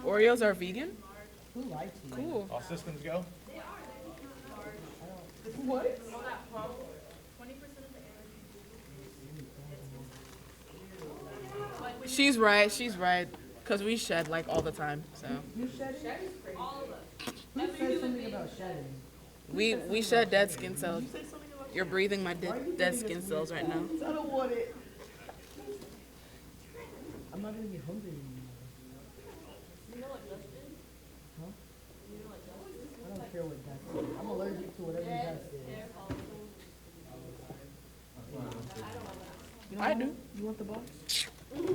Oreos are vegan? Who likes you? Cool. All systems go? What? She's right, she's right. Because we shed like all the time, so. You shedding? Who said something about shedding? We shed dead skin cells. You're breathing my dead skin cells right now. I don't want it. I'm not gonna be hungry anymore. Huh? I don't care what that is. I'm allergic to whatever that is. I do. You want the box? You're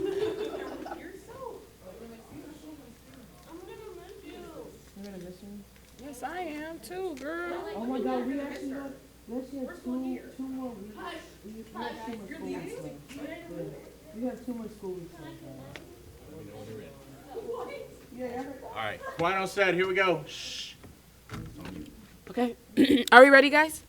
gonna miss me? Yes, I am too, girl. Oh my god, we actually have two more weeks. We have 2 more school weeks left. Yeah. We have 2 more school weeks left. Yeah. All right. Quiet on set. Here we go. Shh. Okay. Are we ready, guys?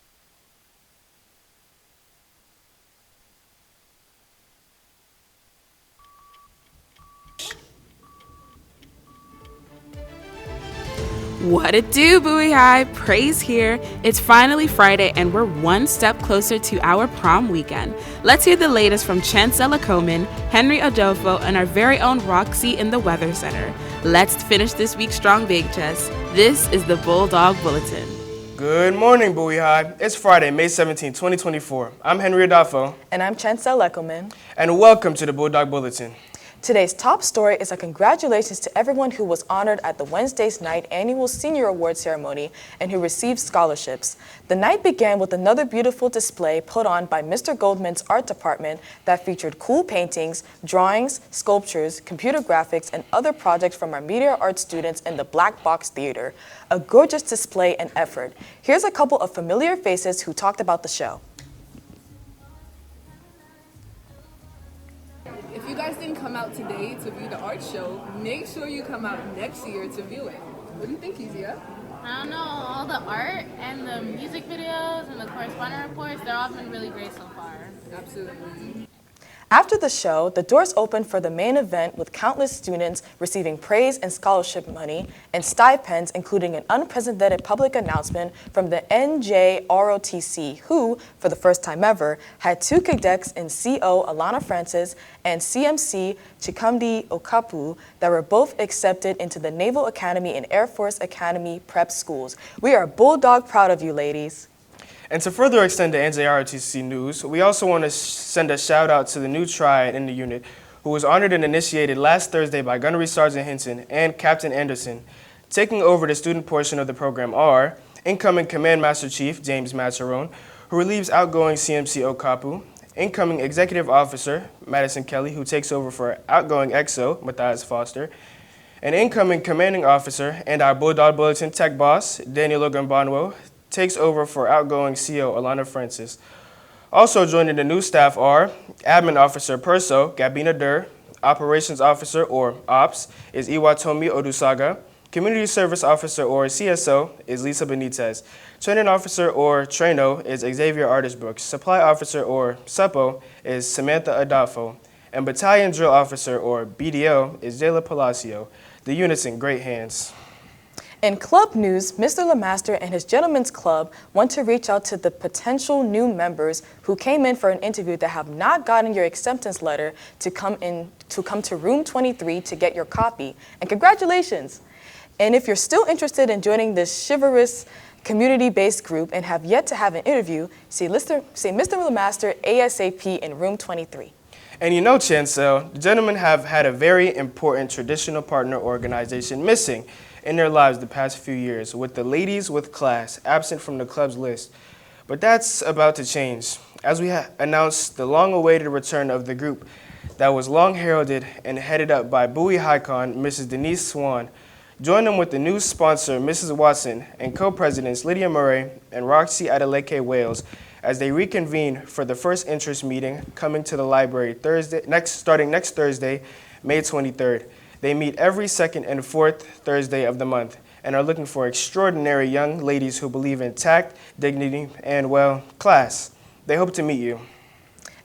What it do, Bowie High? Praise here. It's finally Friday and we're one step closer to our prom weekend. Let's hear the latest from Chancelle Ekomin, Henry Adofo, and our very own Roxy in the Weather Center. Let's finish this week strong, BHS. This is the Bulldog Bulletin. Good morning, Bowie High. It's Friday, May 17, 2024. I'm Henry Adofo. And I'm Chancelle Ekomin. And welcome to the Bulldog Bulletin. Today's top story is a congratulations to everyone who was honored at the Wednesday's night annual senior award ceremony and who received scholarships. The night began with another beautiful display put on by Mr. Goldman's art department that featured cool paintings, drawings, sculptures, computer graphics, and other projects from our media arts students in the Black Box Theater. A gorgeous display and effort. Here's a couple of familiar faces who talked about the show. If you guys didn't come out today to view the art show, make sure you come out next year to view it. What do you think, Kezia? I don't know, all the art and the music videos and the correspondent reports, they're all been really great so far. Absolutely. After the show, the doors opened for the main event with countless students receiving praise and scholarship money and stipends, including an unprecedented public announcement from the NJROTC, who, for the first time ever, had 2 cadets in CO Alana Francis and CMC Chikamdi Okapu that were both accepted into the Naval Academy and Air Force Academy prep schools. We are bulldog proud of you, ladies. And to further extend the NJROTC news, we also want to send a shout out to the new triad in the unit, who was honored and initiated last Thursday by Gunnery Sergeant Hinton and Captain Anderson. Taking over the student portion of the program are incoming Command Master Chief James Mazzarone, who relieves outgoing CMC Okapu, incoming Executive Officer Madison Kelly, who takes over for outgoing EXO Matthias Foster, and incoming Commanding Officer and our Bulldog Bulletin Tech Boss Daniel Ogunbanwo takes over for outgoing CO Alana Francis. Also joining the new staff are Admin Officer Perso Gabina Dur, Operations Officer or OPS is Iwatomi Odusaga, Community Service Officer or CSO is Lisa Benitez, Training Officer or Traino is Xavier Artisbrooks, Supply Officer or SUPO is Samantha Adofo, and Battalion Drill Officer or BDO is Jayla Palacio. The unit's in great hands. In club news, Mr. LeMaster and his Gentlemen's Club want to reach out to the potential new members who came in for an interview that have not gotten your acceptance letter to come to room 23 to get your copy. And congratulations! And if you're still interested in joining this chivalrous community-based group and have yet to have an interview, see Mr. LeMaster ASAP in room 23. And you know, Chancelle, the gentlemen have had a very important traditional partner organization missing in their lives the past few years, with the Ladies with Class absent from the club's list. But that's about to change, as we announced the long-awaited return of the group that was long heralded and headed up by Bowie High Con, Mrs. Denise Swan. Join them with the new sponsor, Mrs. Watson, and co-presidents Lydia Murray and Roxy Adeleke-Wales as they reconvene for the first interest meeting coming to the library starting next Thursday, May 23rd. They meet every second and fourth Thursday of the month and are looking for extraordinary young ladies who believe in tact, dignity, and, well, class. They hope to meet you.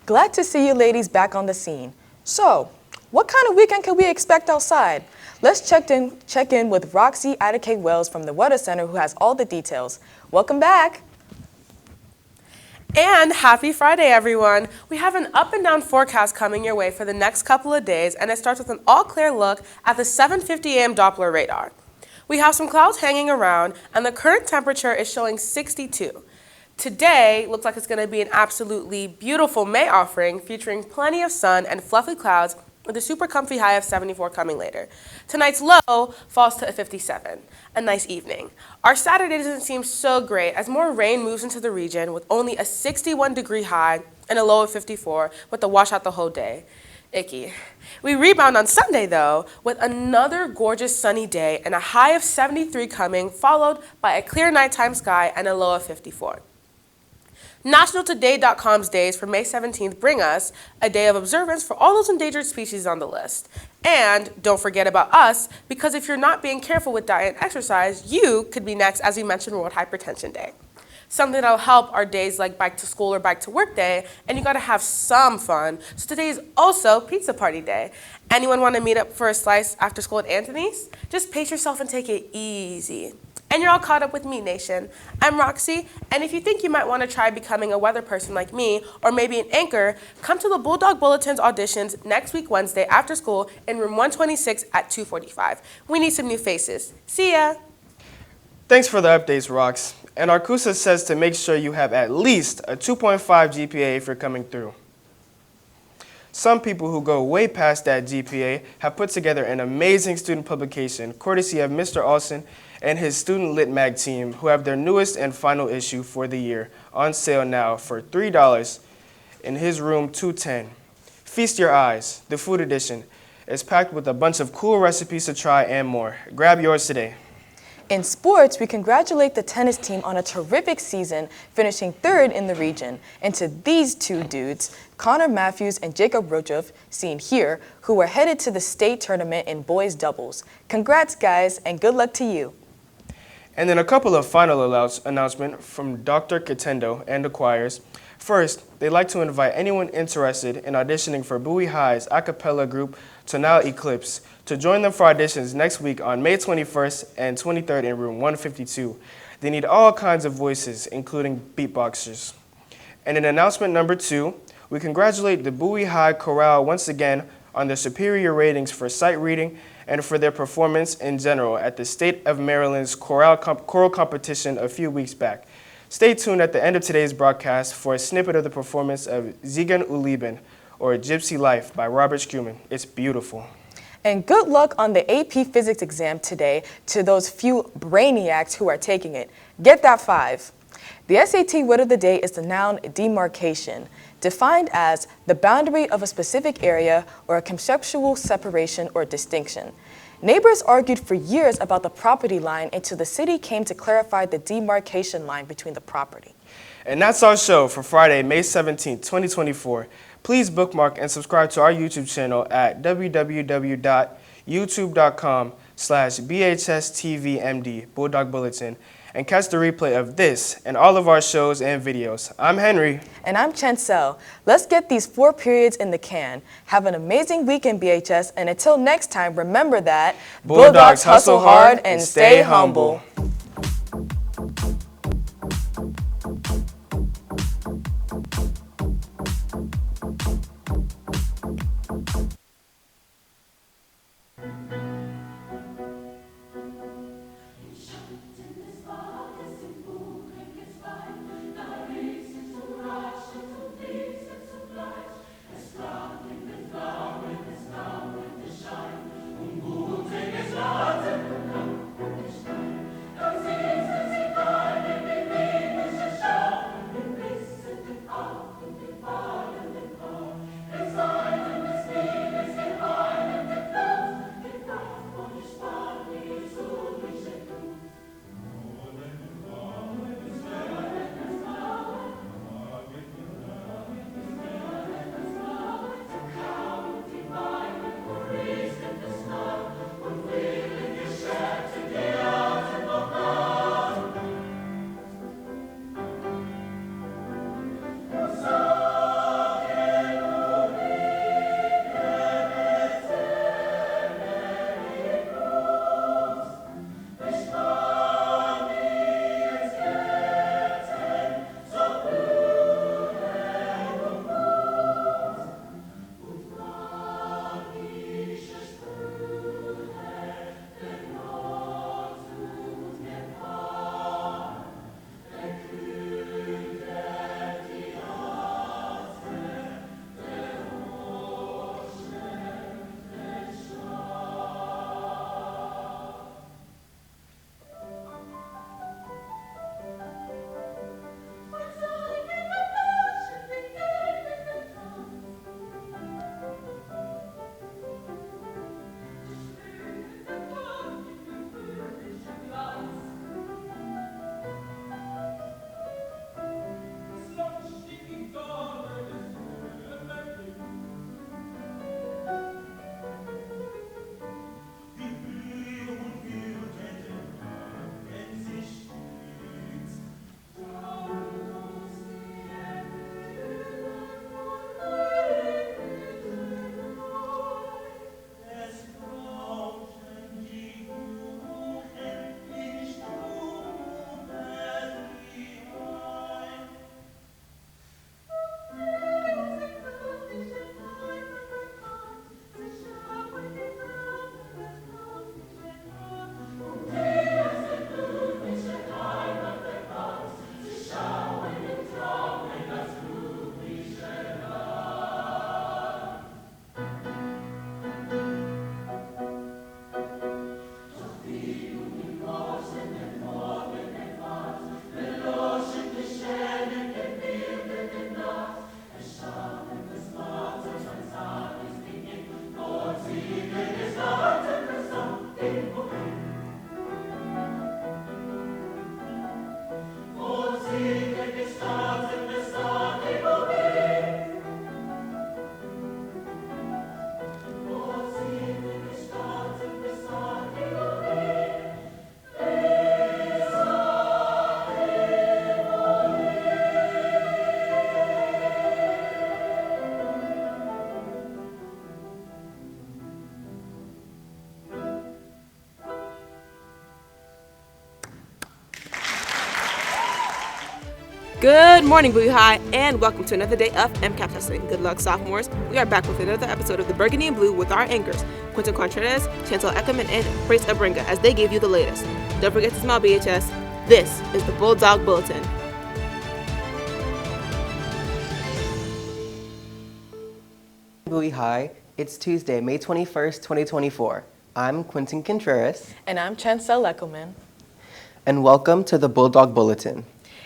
Glad to see you ladies back on the scene. So, What kind of weekend could we expect outside? Let's check in with Roxy Adeleke-Wales from the Weather Center, who has all the details. Welcome back. And happy Friday, everyone. We have an up and down forecast coming your way for the next couple of days, and it starts with an all-clear look at the 7:50 a.m. Doppler radar. We have some clouds hanging around, and the current temperature is showing 62. Today looks like it's going to be an absolutely beautiful May offering featuring plenty of sun and fluffy clouds with a super comfy high of 74 coming later. Tonight's low falls to a 57. A nice evening. Our Saturday doesn't seem so great as more rain moves into the region with only a 61-degree high and a low of 54 with the washout the whole day. Icky. We rebound on Sunday, though, with another gorgeous sunny day and a high of 73 coming, followed by a clear nighttime sky and a low of 54. NationalToday.com's days for May 17th bring us a day of observance for all those endangered species on the list. And don't forget about us, because if you're not being careful with diet and exercise, you could be next, as we mentioned, World Hypertension Day. Something that'll help are days like Bike to School or Bike to Work Day, and you gotta have some fun. So today is also Pizza Party Day. Anyone wanna meet up for a slice after school at Anthony's? Just pace yourself and take it easy. And you're all caught up with me, Nation. I'm Roxy, and if you think you might want to try becoming a weather person like me, or maybe an anchor, come to the Bulldog Bulletin's auditions next week Wednesday after school in room 126 at 2:45. We need some new faces. See ya! Thanks for the updates, Rox. And Arcusa says to make sure you have at least a 2.5 GPA if you're coming through. Some people who go way past that GPA have put together an amazing student publication, courtesy of Mr. Olson and his Student Lit Mag team, who have their newest and final issue for the year on sale now for $3 in his room 210. Feast Your Eyes, the food edition, is packed with a bunch of cool recipes to try and more. Grab yours today. In sports, we congratulate the tennis team on a terrific season, finishing third in the region. And to these two dudes, Connor Matthews and Jacob Rojoff, seen here, who were headed to the state tournament in boys doubles. Congrats, guys, and good luck to you. And then a couple of final announcements from Dr. Katendo and the choirs. First, they'd like to invite anyone interested in auditioning for Bowie High's a cappella group, Tonal Eclipse, to join them for auditions next week on May 21st and 23rd in room 152. They need all kinds of voices, including beatboxers. And in announcement number 2, we congratulate the Bowie High Chorale once again on their superior ratings for sight reading and for their performance in general at the State of Maryland's choral competition a few weeks back. Stay tuned at the end of today's broadcast for a snippet of the performance of Zigan Uliben, or Gypsy Life by Robert Schumann. It's beautiful. And good luck on the AP Physics exam today to those few brainiacs who are taking it. Get that 5. The SAT word of the day is the noun demarcation, defined as the boundary of a specific area or a conceptual separation or distinction. Neighbors argued for years about the property line until the city came to clarify the demarcation line between the property. And that's our show for Friday, May 17, 2024. Please bookmark and subscribe to our YouTube channel at www.youtube.com/BHSTVMD, Bulldog Bulletin, and catch the replay of this and all of our shows and videos. I'm Henry. And I'm Chancelle. Let's get these 4 periods in the can. Have an amazing weekend, BHS, and until next time, remember that Bulldogs hustle hard and stay humble. Good morning, Bowie High, and welcome to another day of MCAP testing. Good luck, sophomores. We are back with another episode of the Burgundy and Blue with our anchors, Quintin Contreras, Chancelle, Ekomin, and Ebringa, as they give you the latest. Don't forget to smile, BHS. This is the Bulldog Bulletin. Bowie High, it's Tuesday, May 21st, 2024. I'm Quintin Contreras. And I'm Chancelle Ekomin. And welcome to the Bulldog Bulletin.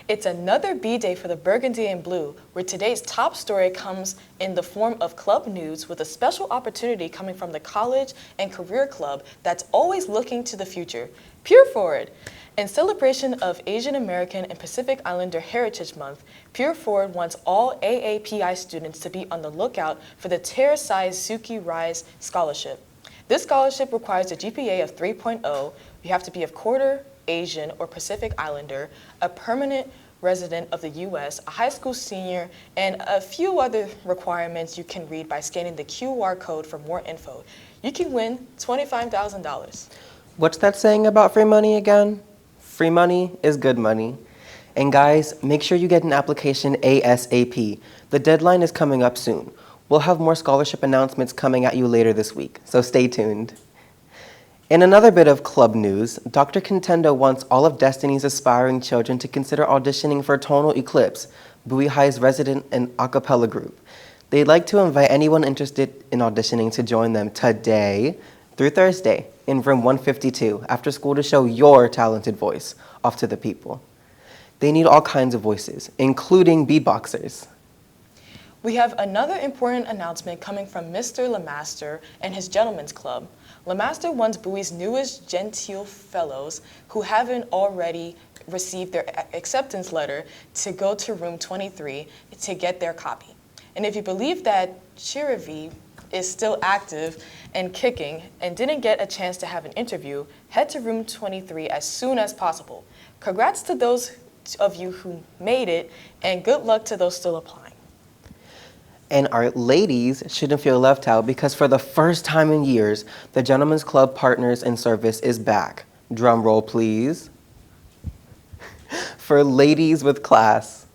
It's another B-Day for the Burgundy and Blue, where today's top story comes in the form of club news with a special opportunity coming from the College and Career Club that's always looking to the future, Pure Forward. In celebration of Asian American and Pacific Islander Heritage Month, Pure Forward wants all AAPI students to be on the lookout for the Terra-Sai Suki Rise Scholarship. This scholarship requires a GPA of 3.0. You have to be of quarter Asian or Pacific Islander, a permanent resident of the U.S., a high school senior, and a few other requirements you can read by scanning the QR code for more info. You can win $25,000. What's that saying about free money again? Free money is good money. And guys, make sure you get an application ASAP. The deadline is coming up soon. We'll have more scholarship announcements coming at you later this week, so stay tuned. In another bit of club news, Dr. Contendo wants all of Destiny's aspiring children to consider auditioning for Tonal Eclipse, Bowie High's resident and a cappella group. They'd like to invite anyone interested in auditioning to join them today through Thursday in room 152 after school to show your talented voice off to the people. They need all kinds of voices, including beatboxers. We have another important announcement coming from Mr. Lemaster and his Gentlemen's Club. Lemaster wants Bowie's newest Gentile Fellows who haven't already received their acceptance letter to go to room 23 to get their copy. And if you believe that Chiravi is still active and kicking and didn't get a chance to have an interview, head to room 23 as soon as possible. Congrats to those of you who made it, and good luck to those still applying. And our ladies shouldn't feel left out because for the first time in years, the Gentlemen's Club Partners in Service is back. Drum roll, please. For ladies with class,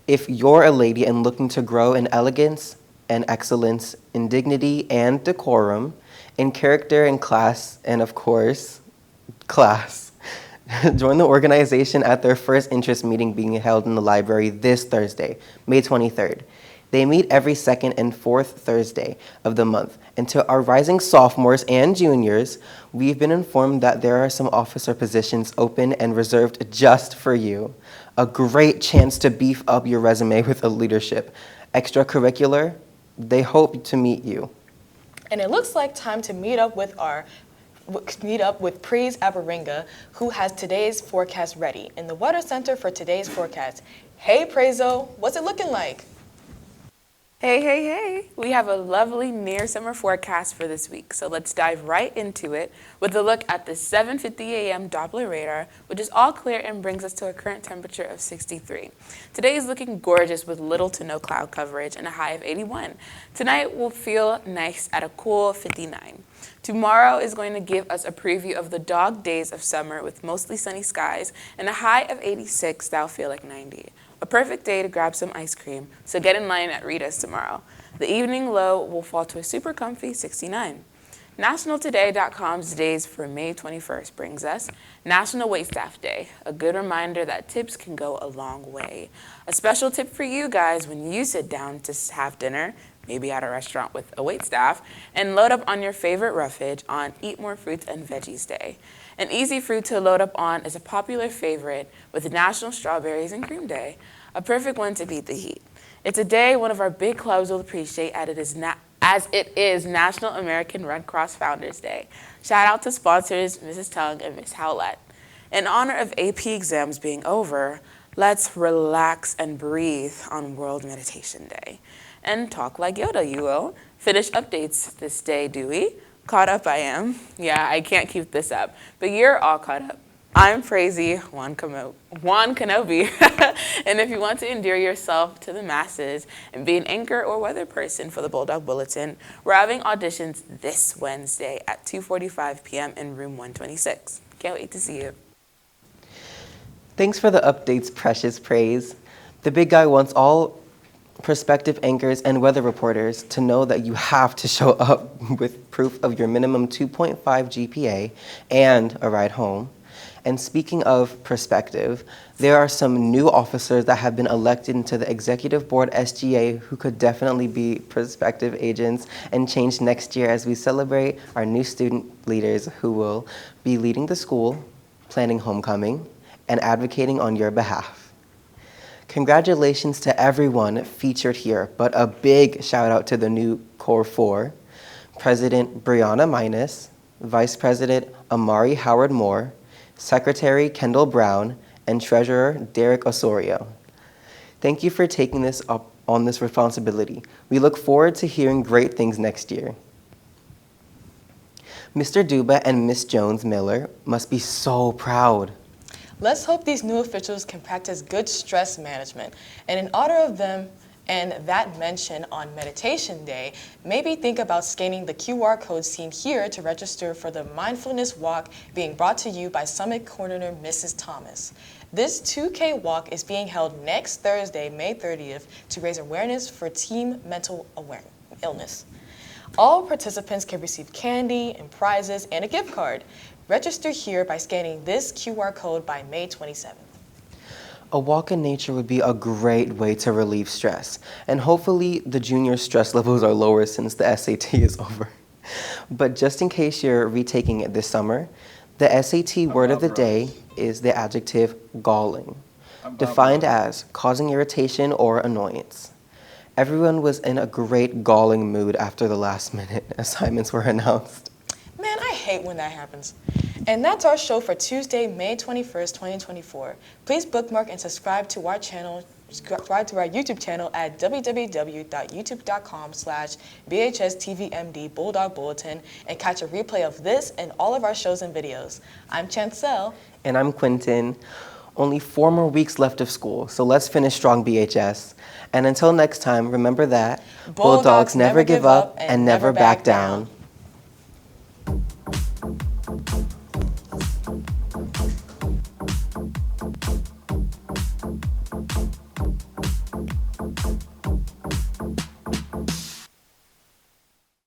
if you're a lady and looking to grow in elegance and excellence, in dignity and decorum, in character and class, and of course, class, join the organization at their first interest meeting being held in the library this Thursday, May 23rd. They meet every second and fourth Thursday of the month. And to our rising sophomores and juniors, we've been informed that there are some officer positions open and reserved just for you. A great chance to beef up your resume with a leadership. Extracurricular, they hope to meet you. And it looks like time to meet up with Praise Ebringa, who has today's forecast ready in the Weather Center for today's forecast. Hey, Praizo, what's it looking like? Hey. We have a lovely near summer forecast for this week, so let's dive right into it with a look at the 7:50 a.m. Doppler radar, which is all clear and brings us to a current temperature of 63. Today is looking gorgeous with little to no cloud coverage and a high of 81. Tonight will feel nice at a cool 59. Tomorrow is going to give us a preview of the dog days of summer with mostly sunny skies and a high of 86 that'll feel like 90. A perfect day to grab some ice cream, so get in line at Rita's tomorrow. The evening low will fall to a super comfy 69. NationalToday.com's days for May 21st brings us National Waitstaff Day, a good reminder that tips can go a long way. A special tip for you guys when you sit down to have dinner, maybe at a restaurant with a waitstaff, and load up on your favorite roughage on Eat More Fruits and Veggies Day. An easy fruit to load up on is a popular favorite with National Strawberries and Cream Day, a perfect one to beat the heat. It's a day one of our big clubs will appreciate as it is National American Red Cross Founders Day. Shout out to sponsors Mrs. Tung and Miss Howlett. In honor of AP exams being over, let's relax and breathe on World Meditation Day. And talk like Yoda, you will. Finish updates this day, Dewey. Caught up I am. Yeah, I can't keep this up, but you're all caught up. I'm crazy, Juan Kenobi. And if you want to endear yourself to the masses and be an anchor or weather person for the Bulldog Bulletin, we're having auditions this Wednesday at 2:45 p.m. in room 126. Can't wait to see you. Thanks for the updates, Precious Praise. The big guy wants all prospective anchors and weather reporters to know that you have to show up with proof of your minimum 2.5 GPA and a ride home. And speaking of perspective, there are some new officers that have been elected into the Executive Board SGA who could definitely be prospective agents and change next year as we celebrate our new student leaders who will be leading the school, planning homecoming, and advocating on your behalf. Congratulations to everyone featured here, but a big shout out to the new Core 4, President Brianna Minus, Vice President Amari Howard Moore, Secretary Kendall Brown, and Treasurer Derek Osorio. Thank you for taking this up on this responsibility. We look forward to hearing great things next year. Mr. Duba and Miss Jones Miller must be so proud. Let's hope these new officials can practice good stress management. And in honor of them and that mention on Meditation Day, maybe think about scanning the QR code seen here to register for the mindfulness walk being brought to you by Summit Coordinator Mrs. Thomas. This 2K walk is being held next Thursday, May 30th, to raise awareness for teen mental illness. All participants can receive candy and prizes and a gift card. Register here by scanning this QR code by May 27th. A walk in nature would be a great way to relieve stress, and hopefully the junior stress levels are lower since the SAT is over. But just in case you're retaking it this summer, the SAT word of the day is the adjective galling, defined as causing irritation or annoyance. Everyone was in a great galling mood after the last-minute assignments were announced. Man, I hate when that happens. And that's our show for Tuesday, May 21st, 2024. Please bookmark and subscribe to our channel, subscribe to our YouTube channel at www.youtube.com/BHSTVMD Bulldog Bulletin and catch a replay of this and all of our shows and videos. I'm Chancelle. And I'm Quintin. Only 4 more weeks left of school, so let's finish strong, BHS. And until next time, remember that Bulldogs never give up and never back down.